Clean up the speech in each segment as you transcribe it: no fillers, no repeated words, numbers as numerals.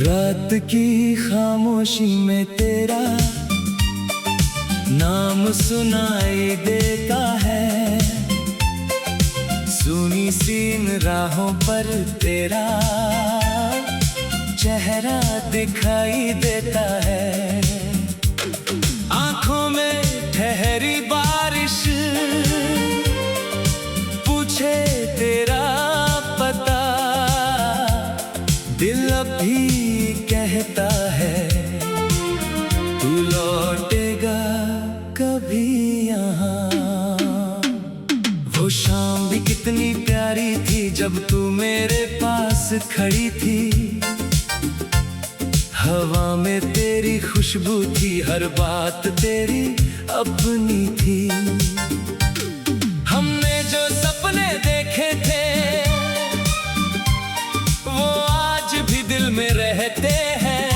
रात की खामोशी में तेरा नाम सुनाई देता है। सुनी सीन राहों पर तेरा चेहरा दिखाई देता है। आंखों में ठहरी बारिश पूछे तेरा पता, दिल अभी कहता है तू लौटेगा कभी यहाँ। वो शाम भी कितनी प्यारी थी जब तू मेरे पास खड़ी थी। हवा में तेरी खुशबू थी, हर बात तेरी अपनी थी। हमने जो सपने देखे थे वो आज भी दिल में रहते हैं।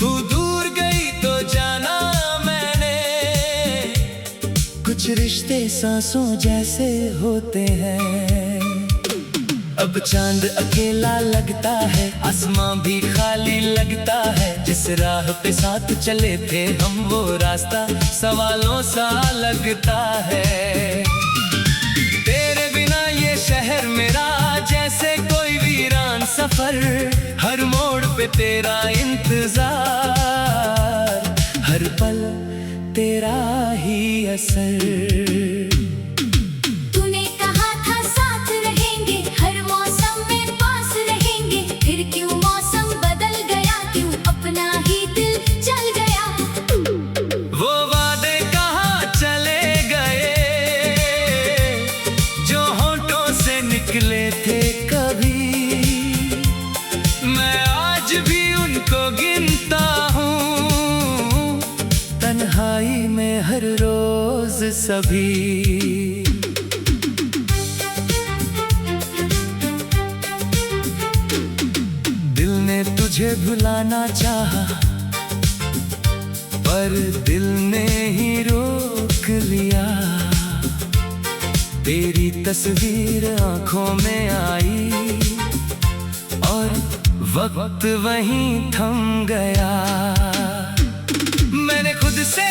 तू दूर गई तो जाना मैंने, कुछ रिश्ते सांसों जैसे होते हैं। अब चांद अकेला लगता है, आसमां भी खाली लगता है। जिस राह पे साथ चले थे हम वो रास्ता सवालों सा लगता है। तेरे बिना ये शहर मेरा जैसे कोई वीरान सफर, हर मोड़ पे तेरा इंतजार, हर पल तेरा ही असर। निकले थे कभी, मैं आज भी उनको गिनता हूँ तन्हाई में हर रोज सभी। दिल ने तुझे भुलाना चाहा पर दिल ने ही रोक लिया। तेरी तस्वीर आंखों में आई और वक्त वहीं थम गया। मैंने खुद से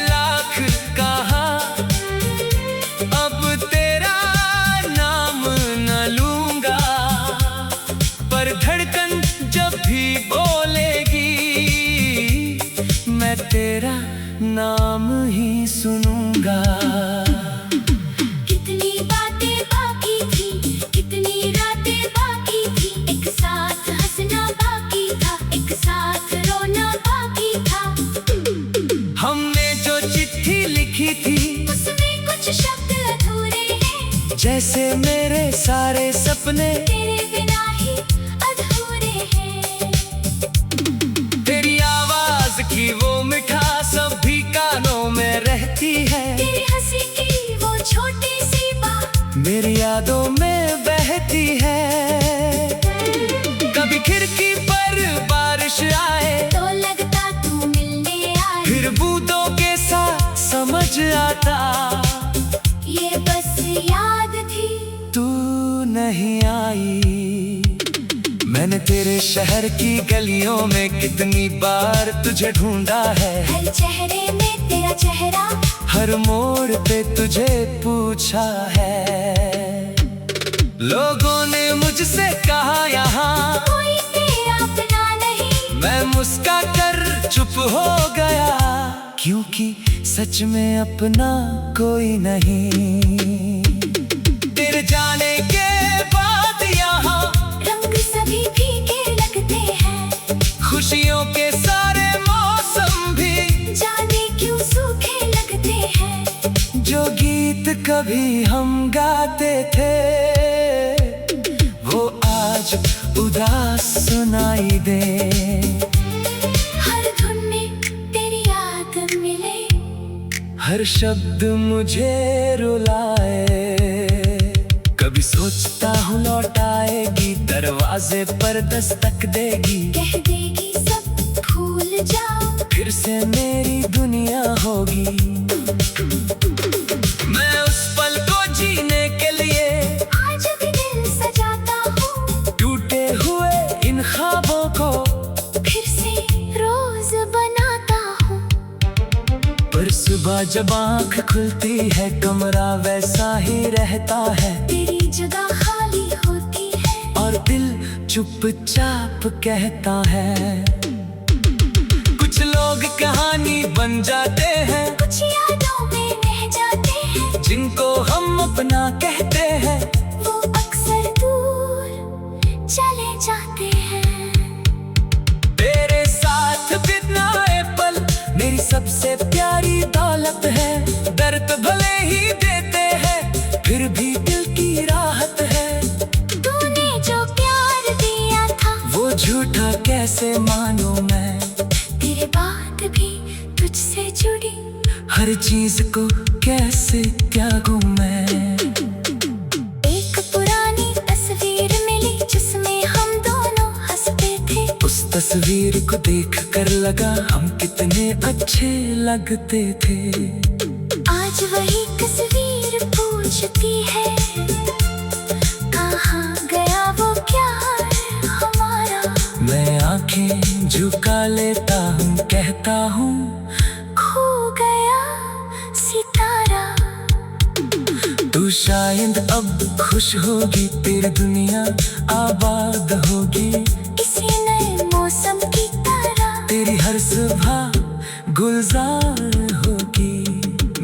लाख कहा अब तेरा नाम न लूंगा, पर धड़कन जब भी बोलेगी मैं तेरा नाम ही सुनूंगा। उसमें कुछ शब्द अधूरे हैं, जैसे मेरे सारे सपने तेरे बिना ही अधूरे हैं। तेरी आवाज की वो मिठास सभी कानों में रहती है। तेरी हंसी की वो छोटी सी बात मेरी यादों में बहती है। कभी खिड़की पर बारिश आए तो लगता तू मिलने आए, फिर बूंदों के साथ समझ आता ये बस याद थी तू नहीं आई। मैंने तेरे शहर की गलियों में कितनी बार तुझे ढूंढा है। हर चेहरे में तेरा चेहरा, हर मोड़ पे तुझे पूछा है। लोगों ने मुझसे कहा यहाँ कोई तेरा अपना नहीं, मैं मुस्का कर चुप हो गया, क्योंकि सच में अपना कोई नहीं। तेरे जाने के बाद यहाँ रंग सभी फीके लगते हैं। खुशियों के सारे मौसम भी जाने क्यों सूखे लगते हैं। जो गीत कभी हम गाते थे वो आज उदास सुनाई दे। हर धुन में तेरी याद मिले, हर शब्द मुझे रुलाए। कभी सोचता हूँ लौट आएगी, दरवाजे पर दस्तक देगी, कह देगी सब भूल जाओ, फिर से मेरी दुनिया होगी। मैं उस पल को जीने के लिए आज भी दिल सजाता हूँ। टूटे हुए इन जब आँख खुलती है कमरा वैसा ही रहता है, तेरी जगह खाली होती है और दिल चुपचाप कहता है। कुछ लोग कहानी बन जाते हैं, कुछ यादों में रह जाते हैं, जिनको हम अपना कहते हैं, वो अक्सर दूर चले जाते हैं। तेरे साथ बिताए पल मेरी सबसे प्यारी दौलत है। दर्द भले ही देते हैं फिर भी दिल की राहत है। तूने जो प्यार दिया था वो झूठा कैसे मानूं मैं, तेरे बाद भी तुझसे जुड़ी हर चीज को कैसे त्यागूं मैं। एक पुरानी तस्वीर मिली जिसमें हम दोनों हंसते थे। उस तस्वीर को देख कर लगा हम कितने अच्छे लगते थे। आज वही तस्वीर पूछती है, कहाँ गया वो प्यार हमारा। मैं आंखें झुका लेता हूँ, कहता हूँ खो गया सितारा। तू शायद अब खुश होगी, तेरी दुनिया आबाद होगी। इसी नए मौसम की तरह तेरी हर सुबह गुलजार होगी।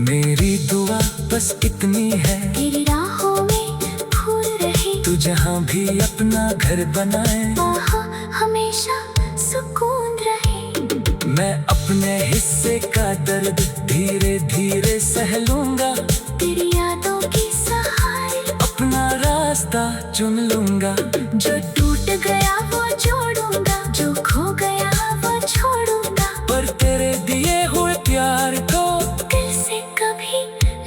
मेरी दुआ बस इतनी है, तेरी राहों में फूल रहे, तू जहाँ भी अपना घर बनाए, वहाँ हमेशा सुकून रहे। मैं अपने हिस्से का दर्द धीरे धीरे सह लूंगा। तेरी यादों की सहारे अपना रास्ता चुन लूंगा। जो टूट गया वो जोड़ूंगा, जो खो गया वो छोड़ूंगा। पर तेरे दिए हुए प्यार को दिल से कभी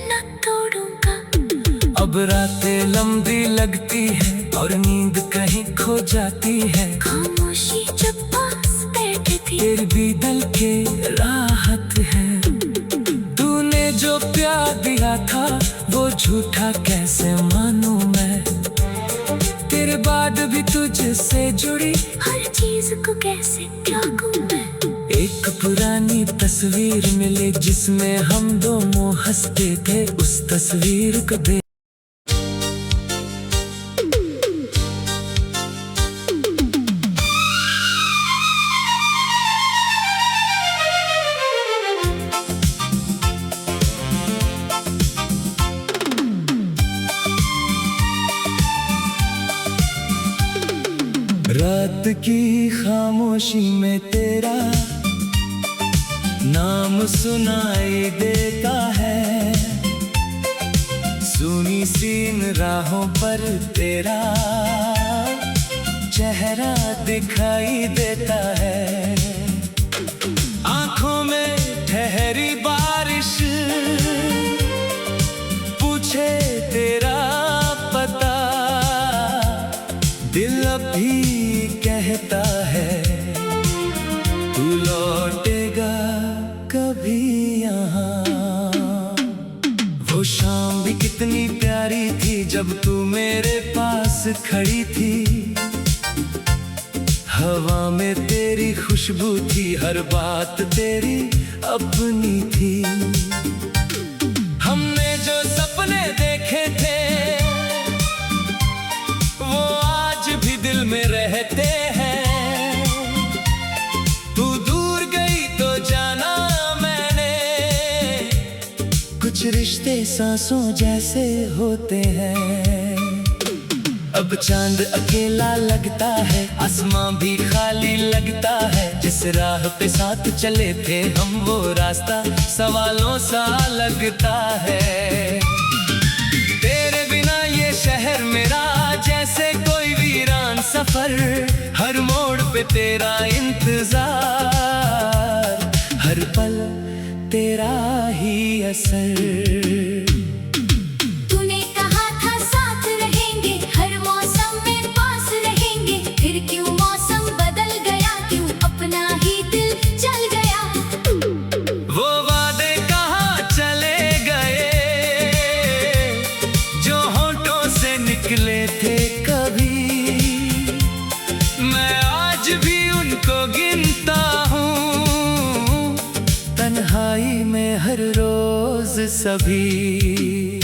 न तोड़ूंगा। अब रातें लंबी लगती है और नींद कहीं खो जाती है। खामोशी जब पास बैठी थी, तेरे भी दिल के राहत है। तूने जो प्यार दिया था वो झूठा कैसे मानूं मैं, तेरे बाद भी तुझसे जुड़ी हर चीज को कैसे त्यागूं मैं। एक पुरानी तस्वीर मिली जिसमें हम दोनों हंसते थे। उस तस्वीर को देख रात की खामोशी में तेरा नाम सुनाई देता है। सुनी सीन राहों पर तेरा चेहरा दिखाई देता है। आंखों में ठहरी बारिश पूछे तेरा पता, दिल अभी कहता है तू लौटेगा कभी यहाँ। वो शाम भी कितनी प्यारी थी जब तू मेरे पास खड़ी थी। हवा में तेरी खुशबू थी, हर बात तेरी अपनी थी। हमने जो सपने देखे थे वो आज भी दिल में रहते हैं। तू दूर गई तो जाना मैंने, कुछ रिश्ते सांसों जैसे होते हैं। अब चांद अकेला लगता है, आसमां भी खाली लगता है। जिस राह पे साथ चले थे हम वो रास्ता सवालों सा लगता है। तेरे बिना ये शहर मेरा जैसे कोई वीरान सफर, हर मोड़ पे तेरा इंतजार, हर पल तेरा ही असर। तूने कहा था साथ रहेंगे, हर मौसम में पास रहेंगे, फिर क्यों मौसम बदल गया, क्यों अपना ही दिल जल गया। वो वादे कहाँ चले गए जो होठों से निकले थे कभी। मैं आज भी उनको गिनता हूँ तन्हाई में हर रोज। सभी।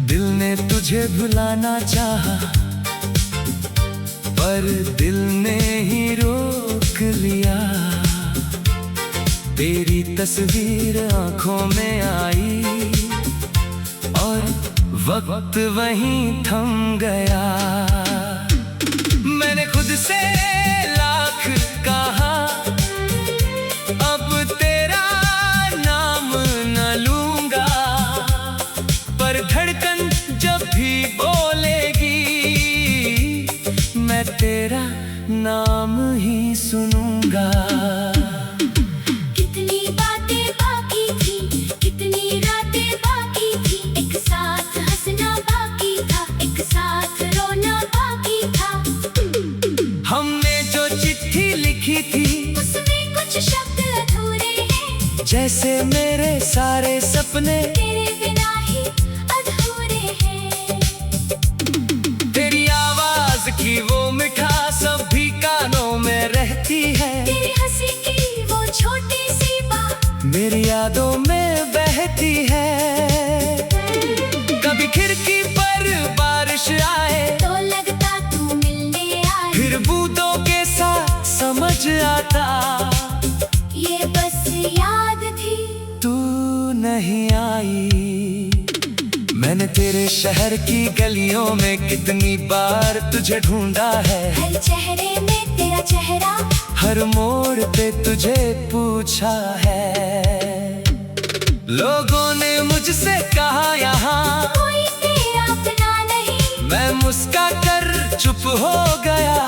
दिल ने तुझे भुलाना चाहा, पर दिल ने ही रोक लिया। तेरी तस्वीर आंखों में आई और वक्त वहीं थम गया। मैंने खुद से लाख कहा, अब तेरा नाम न लूंगा, पर धड़कन जब भी बोलेगी मैं तेरा नाम ही सुनूंगा। कितनी बातें बाकी थी, कितनी रातें बाकी थी, एक साथ हंसना बाकी था, एक साथ रोना बाकी था। हमने जो चिट्ठी लिखी थी उसमें कुछ शब्द अधूरे हैं, जैसे मेरे सारे सपने तेरे बिना ही अधूरे हैं। तेरी आवाज की वो मिठास अभी कानों में रहती है। तेरी हंसी की वो छोटी सी बात मेरी यादों में बहती है। कभी खिड़की पर बारिश आए तो लगता तू मिलने आए, फिर बूंदों के साथ समझ आता ये बस याद थी तू नहीं आई। मैंने तेरे शहर की गलियों में कितनी बार तुझे ढूंढा है। हर चेहरे में तेरा चेहरा, हर मोड़ पे तुझे पूछा है। लोगों ने मुझसे कहा यहाँ कोई तेरा अपना नहीं, मैं मुस्का कर चुप हो गया,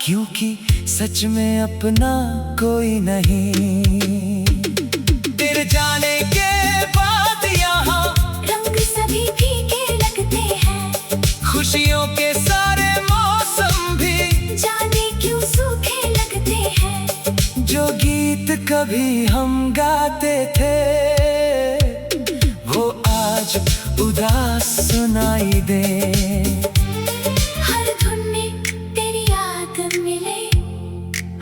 क्योंकि सच में अपना कोई नहीं। तेरे जाने के बाद यहाँ रंग सभी फीके लगते हैं, खुशियों के सारे मौसम भी जाने क्यों सूखे लगते हैं। जो गीत कभी हम गाते थे वो आज उदास सुनाई दे। हर धुन में तेरी याद मिले,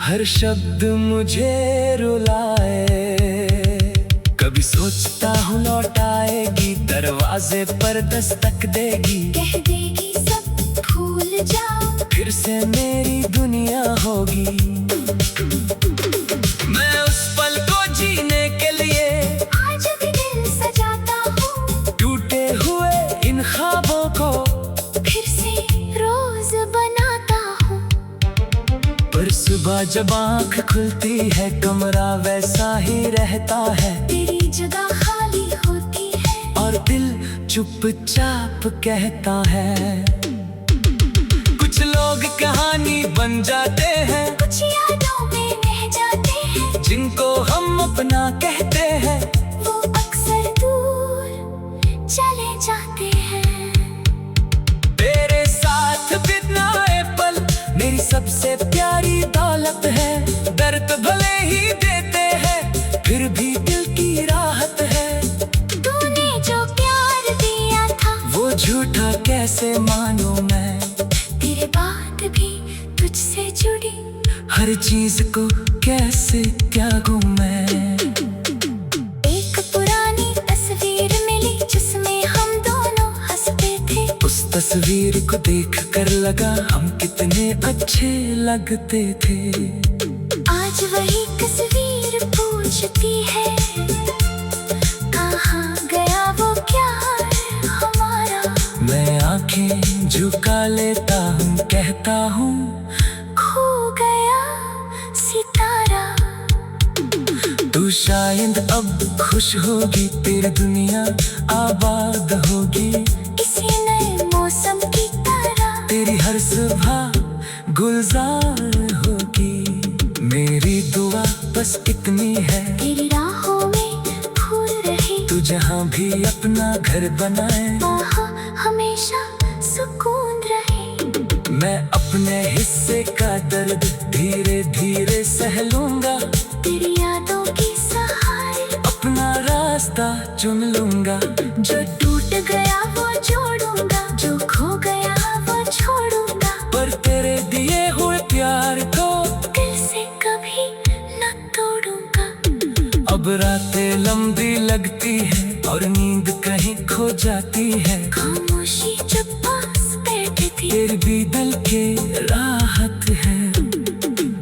हर शब्द मुझे रुलाए। कभी सोचता हूँ लौट आएगी, दरवाजे पर दस्तक देगी, कह देगी सब भूल जाओ, फिर से मेरी दुनिया होगी। मैं उस पल को जीने के लिए आज भी दिल सजाता हूँ, टूटे हुए इन ख्वाबों को फिर से रोज बनाता हूँ। पर सुबह जब आँख खुलती है कमरा वैसा ही रहता है, तेरी जगह खाली होती है और दिल चुपचाप कहता है। कुछ लोग कहानी बन जाते हैं, कुछ यादों में रह जाते हैं, जिनको हम अपना कहते हैं वो अक्सर दूर चले जाते हैं। तेरे साथ बिताए पल मेरी सबसे प्यारी दौलत है। दर्द भले ही देते हैं फिर भी दिल की राहत है। तूने जो प्यार दिया था वो झूठा कैसे मानूं मैं, तेरे बाद भी तुझसे जुड़ी हर चीज को कैसे त्यागूं मैं। एक पुरानी तस्वीर मिली जिसमें हम दोनों हंसते थे, उस तस्वीर को देख कर लगा हम कितने अच्छे लगते थे। आज वही तस्वीर पूछती है कहाँ गया वो प्यार हमारा। मैं आंखें झुका लेता हूँ, कहता हूँ खो गया सितारा। तू शायद अब खुश होगी, तेरी दुनिया आबाद होगी, इसी नए मौसम की तरह तेरी हर सुबह गुलजार होगी। मेरी दुआ बस इतनी है, तेरी राहों में फूल रहे, तू जहाँ भी अपना घर बनाए, वहाँ हमेशा सुकून रहे। मैं अपने हिस्से का दर्द धीरे धीरे सह लूंगा, तेरी यादों की सहारे अपना रास्ता चुन लूंगा। जो टूट गया वो जोड़ूंगा, जो खो गया वो छोड़ूंगा, पर तेरे दिए हुए प्यार को दिल से कभी अब रातें लंबी लगती है और नींद कहीं खो जाती है। खामोशी जब पास बैठी थी, तेरे भी दिल के राहत है।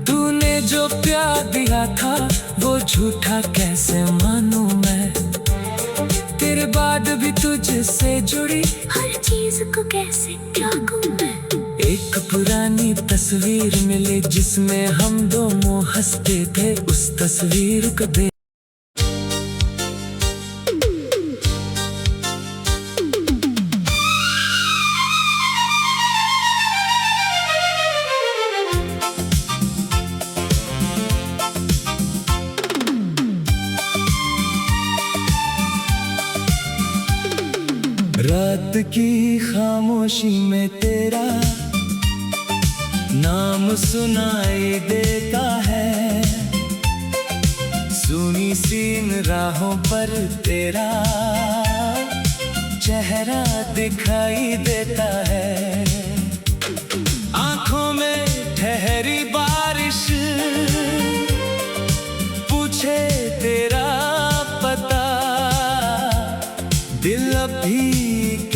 तूने जो प्यार दिया था वो झूठा कैसे मानूं मैं। तेरे बाद भी तुझसे जुड़ी हर चीज को कैसे त्यागूं मैं। एक पुरानी तस्वीर मिली जिसमें हम दोनों हंसते थे, उस तस्वीर को देख रात की खामोशी में तेरा नाम सुनाई देता है। सुनी सीन राहों पर तेरा चेहरा दिखाई देता है। आंखों में ठहरी बारिश पूछे तेरा पता, दिल अभी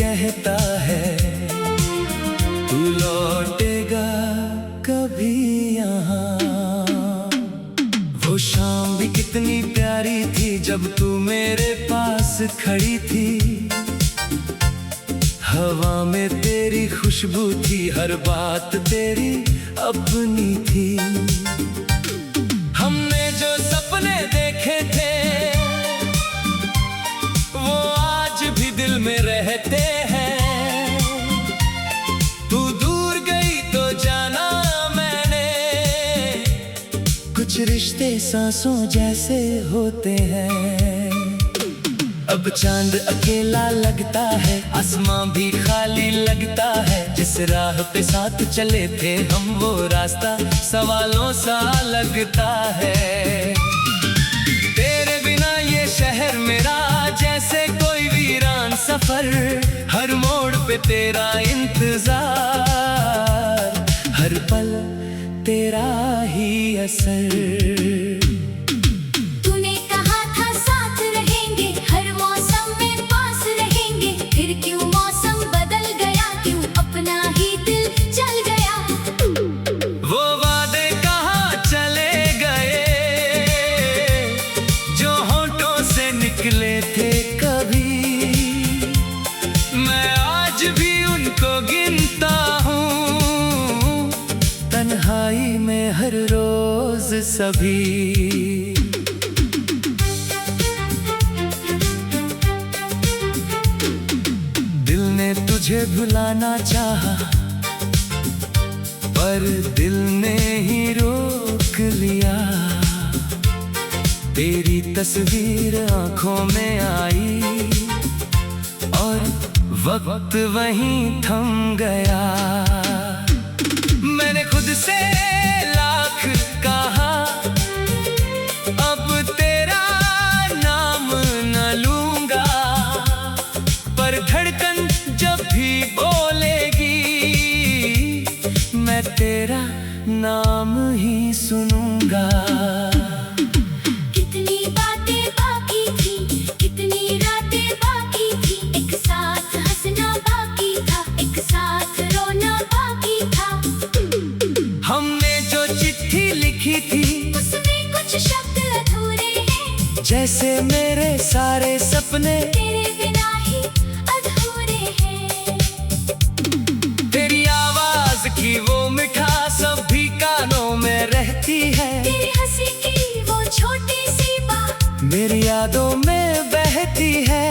कहता है तू लौटेगा कभी यहाँ। वो शाम भी कितनी प्यारी थी जब तू मेरे पास खड़ी थी। हवा में तेरी खुशबू थी, हर बात तेरी अपनी थी। हमने जो सपने देखे थे वो आज भी दिल में रहते हैं। तू दूर गई तो जाना मैंने, कुछ रिश्ते सांसों जैसे होते हैं। अब चांद अकेला लगता है, आसमां भी खाली लगता है। जिस राह पे साथ चले थे हम वो रास्ता सवालों सा लगता है। तेरे बिना ये शहर मेरा जैसे कोई वीरान सफर, हर मोड़ पे तेरा इंतजार, हर पल तेरा ही असर। तूने कहा था साथ रहेंगे, हर मौसम में पास रहेंगे। फिर क्यों मौसम बदल गया, क्यों अपना ही दिल चल गया। वो वादे कहाँ चले गए जो होठों से निकले थे कभी। मैं आज भी उनको गिनता हूँ तन्हाई में हर रोज सभी। दिल ने तुझे भुलाना चाहा पर दिल ने ही रोक लिया। तेरी तस्वीर आंखों में आई और वक्त वहीं थम गया। मैंने खुद से लाख कहा अब तेरा नाम न लूंगा, पर धड़कन जब भी बोलेगी मैं तेरा नाम ही सुनूंगा। कितनी बातें बाकी थी, कितनी रातें बाकी थी। एक साथ हंसना बाकी था, एक साथ रोना बाकी था। हमने जो चिट्ठी लिखी थी उसमें कुछ शब्द अधूरे हैं, जैसे मेरे सारे सपने तेरे बिना ही अधूरे हैं। तेरी आवाज की वो मिठास अभी कानों में रहती है। तेरी हंसी की वो छोटी सी बात मेरी यादों में बहती है।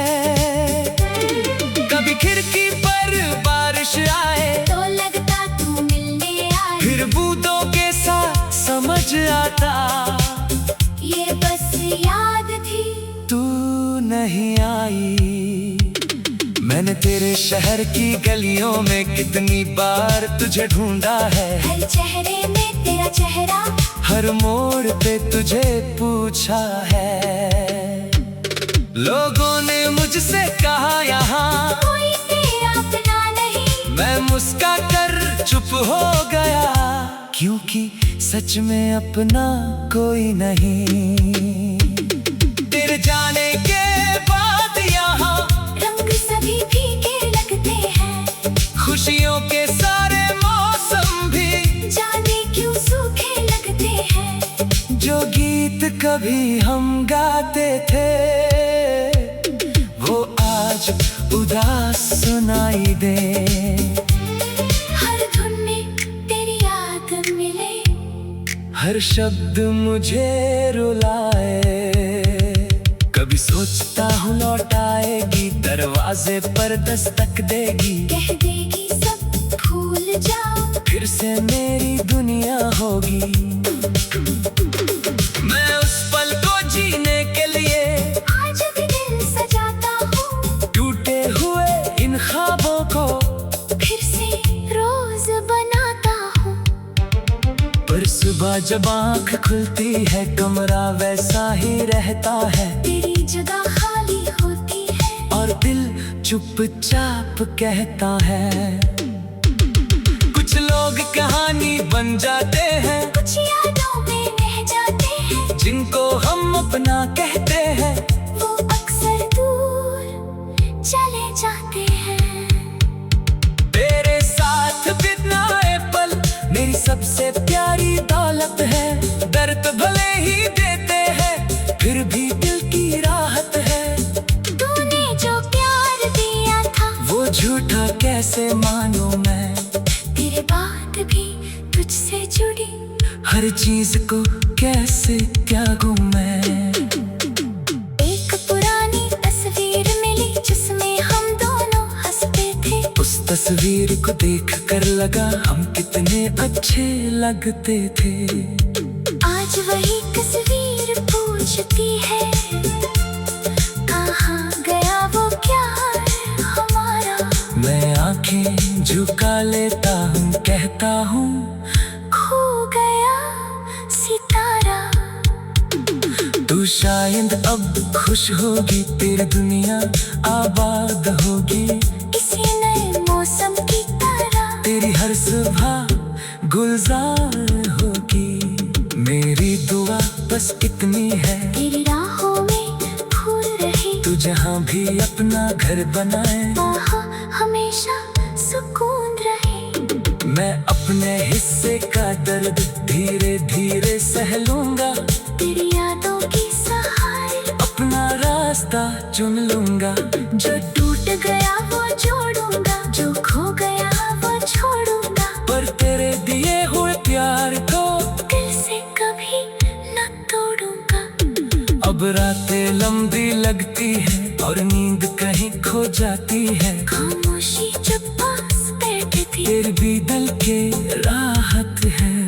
कभी खिड़की पर बारिश आए तो लगता तू मिलने आए। फिर बूंदों के साथ समझ आता ये बस याद थी, तू नहीं आई। मैंने तेरे शहर की गलियों में कितनी बार तुझे ढूंढा है। हर चेहरे में तेरा चेहरा, हर मोड़ पे तुझे पूछा है। लोगों ने मुझसे कहा यहाँ कोई तेरा अपना नहीं। मैं मुस्का कर चुप हो गया, क्योंकि सच में अपना कोई नहीं। कभी हम गाते थे वो आज उदास सुनाई दे। हर धुन में तेरी याद मिले, हर शब्द मुझे रुलाए। कभी सोचता हूँ लौट आएगी, दरवाजे पर दस्तक देगी, कह देगी सब भूल जाओ, फिर से मेरी दुनिया होगी। मैं उस पल को जीने के लिए आज भी दिल सजाता हूँ, टूटे हुए इन ख्वाबों को फिर से रोज बनाता हूँ। पर सुबह जब आँख खुलती है कमरा वैसा ही रहता है, तेरी जगह खाली होती है और दिल चुपचाप कहता है। कुछ लोग कहानी बन जाते हैं, कुछ यादों में रह जाते हैं, जिनको हम अपना कहते हैं वो अक्सर दूर चले जाते हैं। तेरे साथ बिताए पल मेरी सबसे प्यारी दौलत है। दर्द भले ही देते हैं फिर भी दिल की राहत है। तूने जो प्यार दिया था वो झूठा कैसे मानूं मैं, तेरे बाद भी तुझसे जुड़ी हर चीज को कैसे त्यागूं मैं। एक पुरानी तस्वीर मिली जिसमें हम दोनों हंसते थे, उस तस्वीर को देख कर लगा हम कितने अच्छे लगते थे। आज वही तस्वीर पूछती है कहाँ गया वो प्यार हमारा। मैं आंखें झुका लेता हूँ, कहता हूँ खो गया सितारा। तू शायद अब खुश होगी, तेरी दुनिया आबाद होगी, इसी नए मौसम की तरह तेरी हर सुबह गुलजार होगी। मेरी दुआ बस इतनी है, तेरी राहों में फूल रहे, तू जहाँ भी अपना घर बनाए, वहाँ हमेशा सुकून रहे। मैं अपने हिस्से का दर्द धीरे धीरे सह लूंगा, तेरी यादों की सहारे अपना रास्ता चुन लूंगा। जो टूट गया वो जोड़ूंगा, जो खो गया वो छोड़ूंगा, पर तेरे दिए हुए प्यार को दिल से कभी न तोड़ूंगा। अब रातें लंबी लगती है और नींद कहीं खो जाती है, खामोशी जब पास बैठी थी, तेरे भी दिल के राहत है।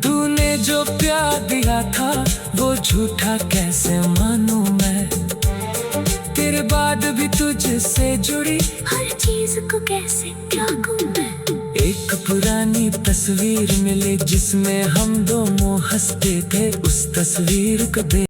तूने जो प्यार दिया था वो झूठा कैसे मानूं मैं, तेरे बाद भी तुझसे जुड़ी हर चीज को कैसे त्यागूं मैं। एक पुरानी तस्वीर मिली जिसमें हम दोनों हंसते थे, उस तस्वीर को देख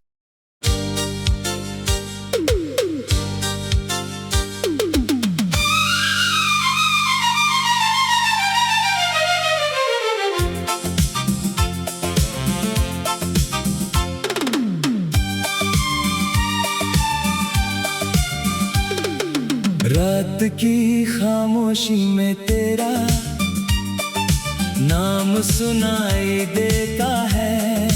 रात की खामोशी में तेरा नाम सुनाई देता है,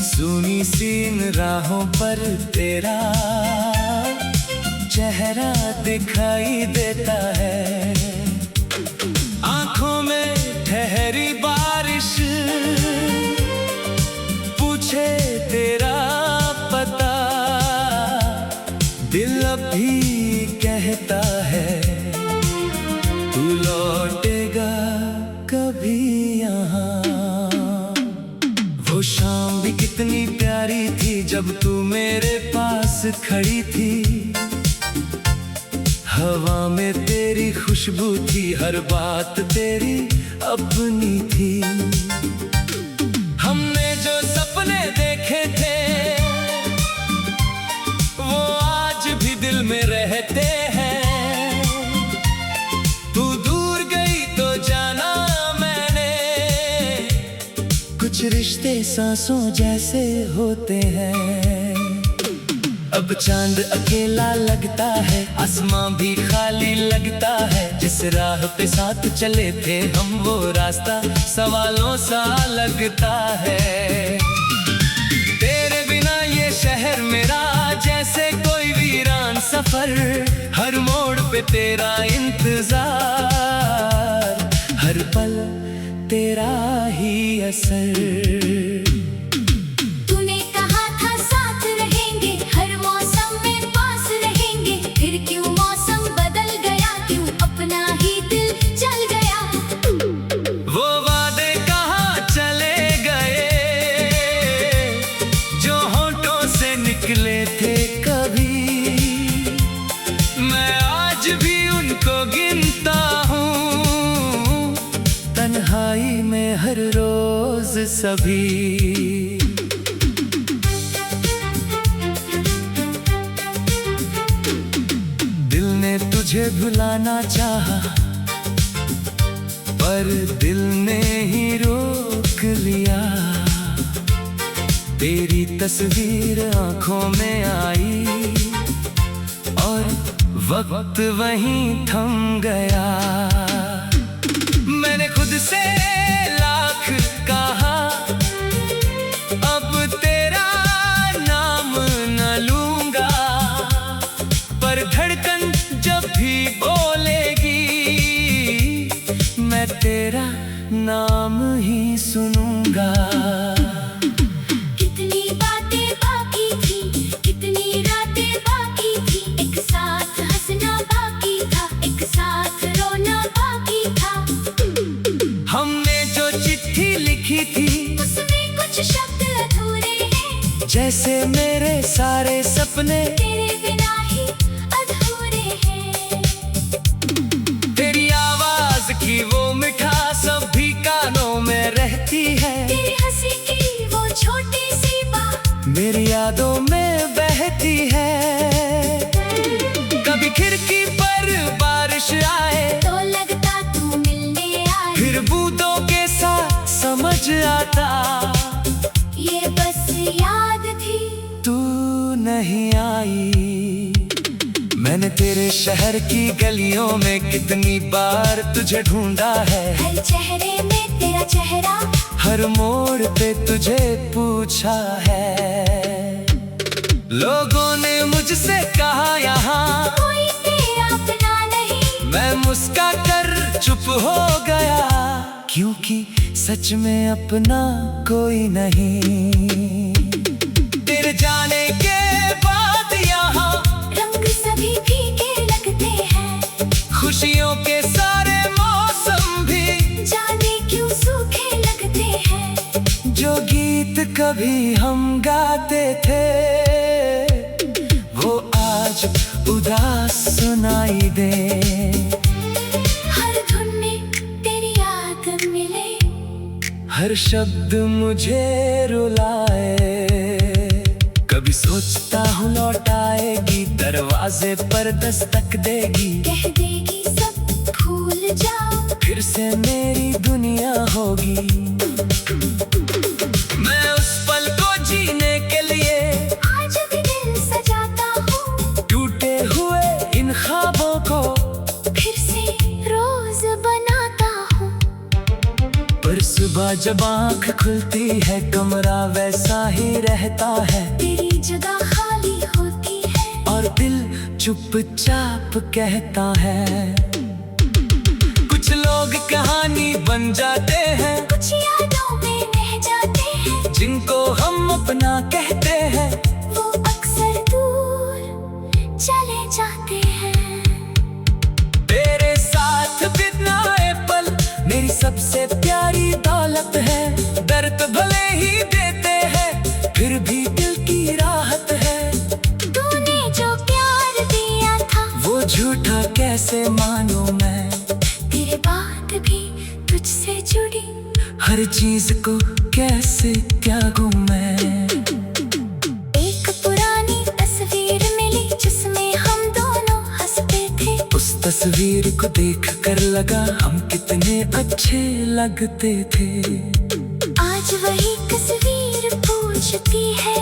सुनी सीन राहों पर तेरा चेहरा दिखाई देता है। आंखों में ठहरी बारिश पूछे तेरा पता, दिल अभी कहता है तू लौटेगा कभी यहाँ। वो शाम भी कितनी प्यारी थी जब तू मेरे पास खड़ी थी, हवा में तेरी खुशबू थी, हर बात तेरी अपनी थी। हमने जो सपने देखे थे वो आज भी दिल में रहते हैं। तू दूर गई तो जाना मैंने, कुछ रिश्ते सांसों जैसे होते हैं। अब चांद अकेला लगता है, आसमां भी खाली लगता है, जिस राह पे साथ चले थे हम वो रास्ता सवालों सा लगता है। शहर मेरा जैसे कोई वीरान सफर, हर मोड़ पे तेरा इंतजार, हर पल तेरा ही असर। तूने कहा था साथ रहेंगे, हर मौसम में पास रहेंगे, फिर क्यों मौसम बदल गया, क्यों अपना ही दिल जल गया। वो वादे कहाँ चले गए जो होठों से निकले थे कभी, मैं आज भी उनको गिनता हूँ तन्हाई में हर रोज सभी। दिल ने तुझे भुलाना चाहा, पर दिल ने ही रोक लिया। तेरी तस्वीर आंखों में आई और वक्त वहीं थम गया। मैंने खुद से लाख कहा अब तेरा नाम न लूंगा, पर धड़कन जब भी बोलेगी मैं तेरा नाम ही सुनूंगा। कितनी बातें बाकी थी, कितनी रातें बाकी थी, एक साथ हंसना बाकी था, एक साथ रोना बाकी था। हमने जो चिट्ठी लिखी थी उसमें कुछ शब्द अधूरे हैं, जैसे मेरे सारे सपने तेरे बिना ही अधूरे हैं। तेरी आवाज की वो मिठास अब भी कानों में रहती है, तेरी हंसी की वो छोटी सी बात मेरी यादों में बहती है। कभी खिड़की पर बारिश आए तो लगता तू मिलने आए, फिर बूंदों के साथ समझ आता ये बस याद थी तू नहीं आई। मैंने तेरे शहर की गलियों में कितनी बार तुझे ढूंढा है, हर चेहरे में तेरा चेहरा, हर मोड़ पे तुझे पूछा है। लोगों ने मुझसे कहा यहाँ कोई तेरा अपना नहीं, मैं मुस्का कर चुप हो गया, क्योंकि सच में अपना कोई नहीं। तेरे जाने के बाद यहाँ रंग सभी फीके लगते हैं, खुशियों के सारे मौसम भी जाने क्यों सूखे लगते हैं। जो गीत कभी हम गाते थे वो आज उदास सुनाई दे। हर धुन में तेरी याद मिले, हर शब्द मुझे रुलाए। कभी सोचता हूँ लौट आएगी, दरवाजे पर दस्तक देगी, कह देगी सब भूल जाओ, फिर से मेरी दुनिया होगी। मैं उस पल को जीने के लिए आज भी दिल सजाता हूँ, टूटे हुए इन ख्वाबों को फिर से रोज बनाता हूँ। पर सुबह जब आँख खुलती है कमरा वैसा ही रहता है, तेरी जगह खाली होती है और दिल चुपचाप कहता है। कुछ लोग कहानी बन जाते हैं, कुछ यादों में रह जाते हैं, जिनको हम अपना कहते हैं वो अक्सर दूर चले जाते हैं। तेरे साथ बिताए पल मेरी सबसे प्यारी दौलत है। दर्द भले ही देते हैं फिर भी दिल की राहत है। तूने जो प्यार दिया था वो झूठा कैसे मानूं मैं, तेरे बाद भी तुझसे जुड़ी हर चीज को कैसे त्यागूं मैं। एक पुरानी तस्वीर मिली जिसमें हम दोनों हंसते थे, उस तस्वीर को देख कर लगा हम कितने अच्छे लगते थे। आज वही तस्वीर पूछती है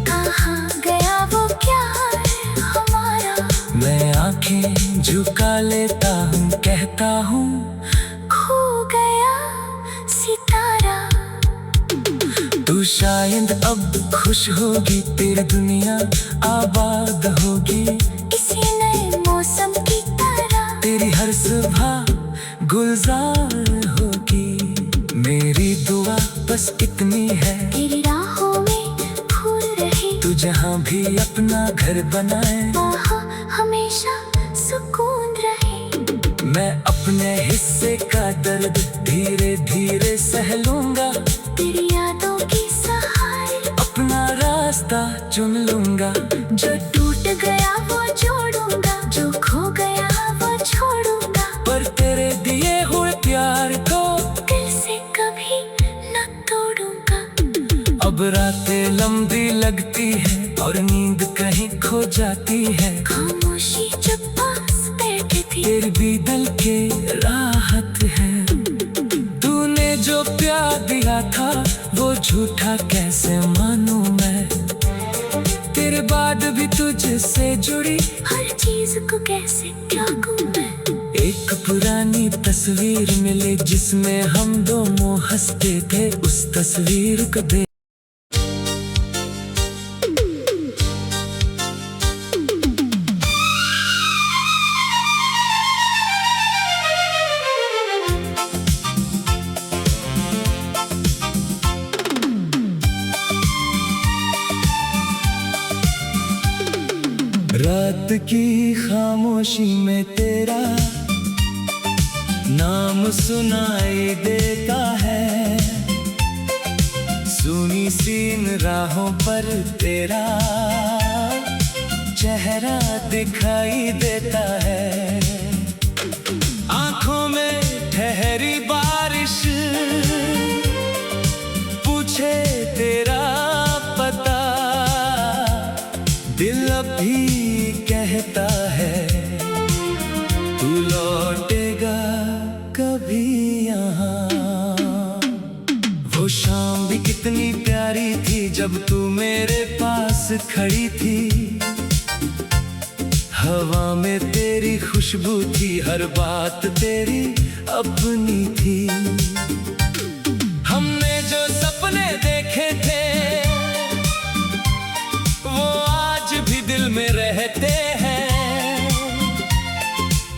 कहाँ गया वो प्यार हमारा। मैं आंखें झुका लेता हूँ, कहता हूँ खो गया सितारा। तू शायद अब खुश होगी, तेरी दुनिया आबाद होगी। इसी नए मौसम की तरह तेरी हर सुबह गुलजार होगी। मेरी दुआ बस इतनी है, तेरी राहों में फूल रहे, तू जहाँ भी अपना घर बनाए, वहाँ हमेशा सुकून रहे। मैं अपने हिस्से का दर्द धीरे धीरे सह लूंगा, तेरी यादों की सहारे अपना रास्ता चुन लूंगा। जो टूट गया वो जोड़ूंगा, जो खो गया वो छोड़ूंगा। पर तेरे दिए हुए प्यार को दिल से कभी न तोड़ूंगा। अब रातें लंबी लगती है और नींद कहीं खो जाती है। खामोशी जब पास बैठी थी, तेरी भी दिल के राहत है। तूने जो प्यार दिया था वो झूठा कैसे मानूं मैं, तेरे बाद भी तुझसे जुड़ी हर चीज को कैसे त्यागूं मैं। एक पुरानी तस्वीर मिले जिसमें हम दोनों हंसते थे, उस तस्वीर को देख रात की खामोशी में तेरा नाम सुनाई देता है। सुनी सीन राहों पर तेरा चेहरा दिखाई देता है। आंखों में ठहरी बारिश पूछे तेरा पता, दिल अभी कहता है तू लौटेगा कभी यहाँ। वो शाम भी कितनी प्यारी थी जब तू मेरे पास खड़ी थी। हवा में तेरी खुशबू थी, हर बात तेरी अपनी थी। हमने जो सपने देखे थे वो आज भी दिल में रहते हैं।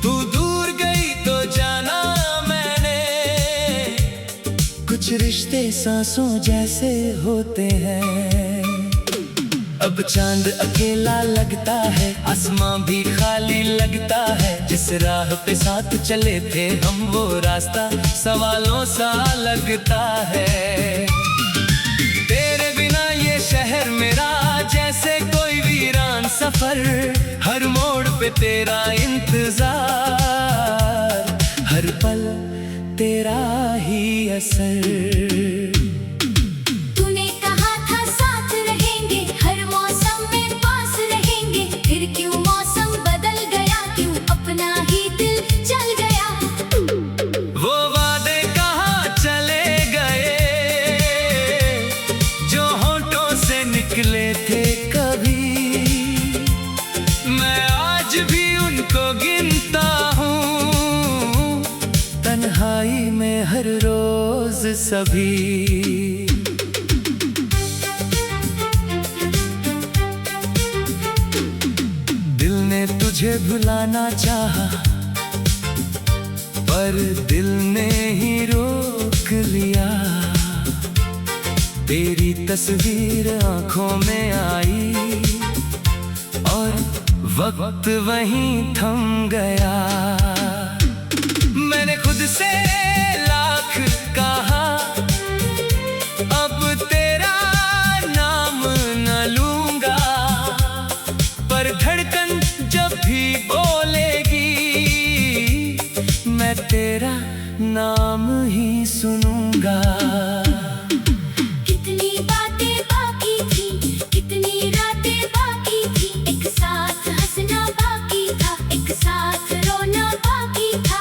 तू दूर गई तो जाना मैंने, कुछ रिश्ते सांसों जैसे होते हैं। अब चांद अकेला लगता है, आसमां भी खाली लगता है। जिस राह पे साथ चले थे हम वो रास्ता सवालों सा लगता है। तेरे बिना ये शहर मेरा जैसे कोई वीरान सफर, हर मोड़ पे तेरा इंतजार, हर पल तेरा ही असर। तूने कहा था साथ रहेंगे, हर मौसम में पास रहेंगे, फिर क्यों मौसम बदल गया, क्यों अपना ही दिल जल गया। वो वादे कहाँ चले गए जो होठों से निकले थे कभी। मैं आज भी उनको गिनता हूँ, तन्हाई में हर रोज सभी। दिल ने तुझे भुलाना चाहा पर दिल ने ही रोक लिया। तेरी तस्वीर आंखों में आई और वक्त वहीं थम गया। मैंने खुद से लाख कहा अब तेरा नाम न लूंगा, पर धड़कन जब भी बोलेगी मैं तेरा नाम ही सुनूंगा। कितनी बातें बाकी थी, कितनी रातें बाकी थी, एक साथ हंसना बाकी था, एक साथ रोना बाकी था।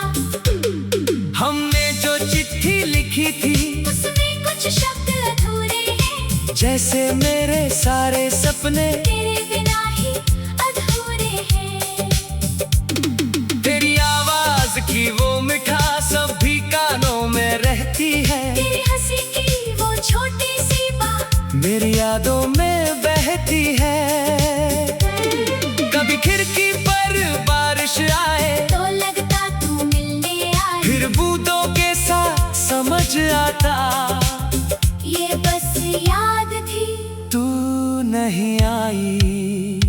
हमने जो चिट्ठी लिखी थी उसमें कुछ शब्द अधूरे हैं, जैसे मेरे सारे सपने तेरे बिना ही अधूरे हैं। तेरी आवाज की वो मिठास अब भी कानों में रहती है। तेरी हंसी की वो छोटी सी बात तेरी यादों में बहती है। कभी खिड़की पर बारिश आए तो लगता तू मिलने आए, फिर बूंदों के साथ समझ आता ये बस याद थी। तू नहीं आई।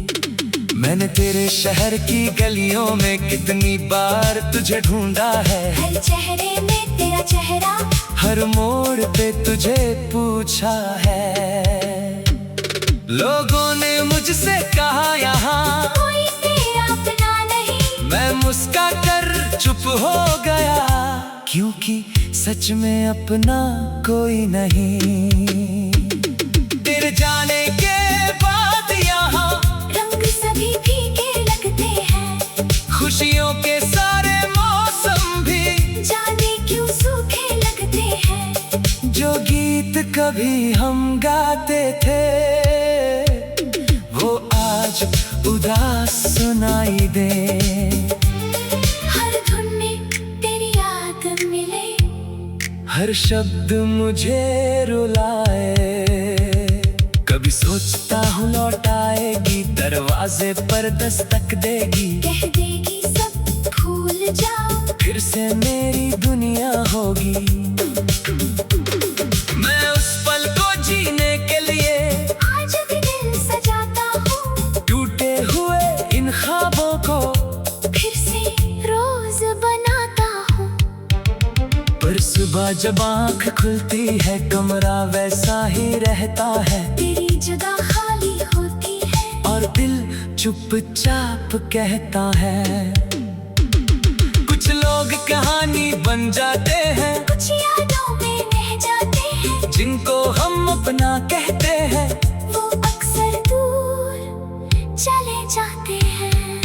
मैंने तेरे शहर की गलियों में कितनी बार तुझे ढूंढा है, हर चेहरे में तेरा चेहरा, हर मोड़ पे तुझे पूछा है। लोगों ने मुझसे कहा यहाँ कोई तेरा अपना नहीं, मैं मुस्का कर चुप हो गया, क्योंकि सच में अपना कोई नहीं। तेरे जाने के बाद यहाँ रंग सभी फीके लगते हैं, खुशियों के सारे मौसम भी जाने क्यों सूखे लगते हैं। जो गीत कभी हम गाते थे वो आज उदास सुनाई दे। हर धुन में तेरी याद मिले, हर शब्द मुझे रुलाए। कभी सोचता हूँ लौट आएगी, दरवाजे पर दस्तक देगी, कह देगी सब भूल जाओ, फिर से मेरी दुनिया होगी। मैं उस पल को जीने के लिए आज भी दिल सजाता हूँ, टूटे हुए इन ख्वाबों को फिर से रोज बनाता हूँ। पर सुबह जब आँख खुलती है कमरा वैसा ही रहता है, तेरी जगह खाली होती है, और दिल चुपचाप कहता है। कुछ लोग कहानी बन जाते हैं, कुछ यादों में रह जाते हैं, जिनको हम अपना कहते हैं वो अक्सर दूर चले जाते हैं।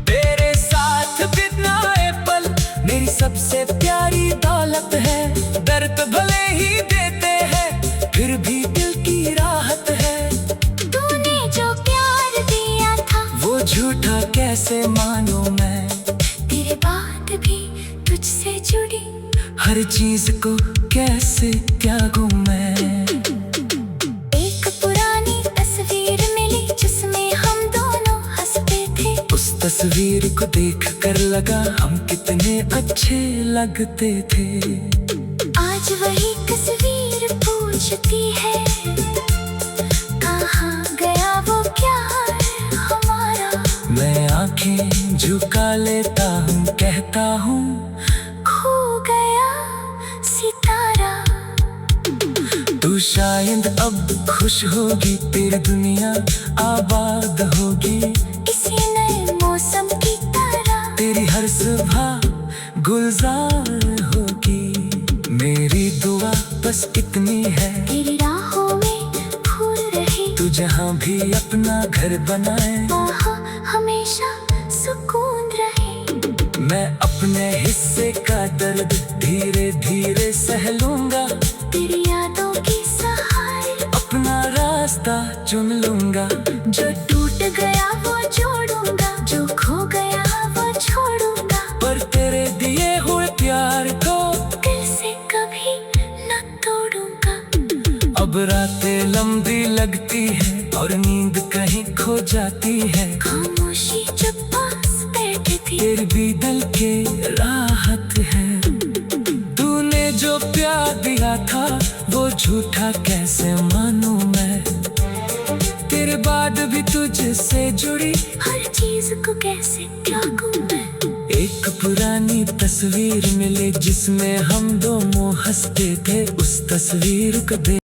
तेरे साथ बिताए पल मेरी सबसे प्यारी दौलत है। दर्द भले ही देते हैं फिर भी दिल की राहत है। तूने जो प्यार दिया था वो झूठा कैसे मानूं मैं, तेरे बाद भी तुझसे जुड़ी हर चीज को कैसे त्यागूं मैं। एक पुरानी तस्वीर मिली जिसमें हम दोनों हंसते थे, उस तस्वीर को देख कर लगा हम कितने अच्छे लगते थे। आज वही तस्वीर पूछती है कहाँ गया वो प्यार हमारा। मैं आंखें झुका लेता हूँ, कहता हूँ खो गया सितारा। तू शायद अब खुश होगी, तेरी दुनिया आबाद होगी, इसी नए मौसम की तरह तेरी हर सुबह गुलजार होगी। मेरी दुआ बस इतनी है, तेरी राहों में फूल रहे, तू जहाँ भी अपना घर बनाए, वहाँ हमेशा सुकून रहे। मैं अपने हिस्से का दर्द धीरे धीरे सह लूंगा, तेरी यादों के सहारे अपना रास्ता चुन लूंगा। जो टूट गया वो जोड़ूंगा, जो खो गया वो छोड़ूंगा, पर तेरे दिए हुए प्यार को दिल से कभी न तोड़ूंगा। अब रातें लंबी लगती है और नींद कहीं खो जाती है, खामोशी जब पास बैठी थी, तेरे भी दिल के राहत है। तूने जो प्यार दिया था वो झूठा कैसे मानूं मैं, तेरे बाद भी तुझसे जुड़ी हर चीज को कैसे त्यागूं मैं। एक पुरानी तस्वीर मिले जिसमें हम दोनों हंसते थे, उस तस्वीर को देख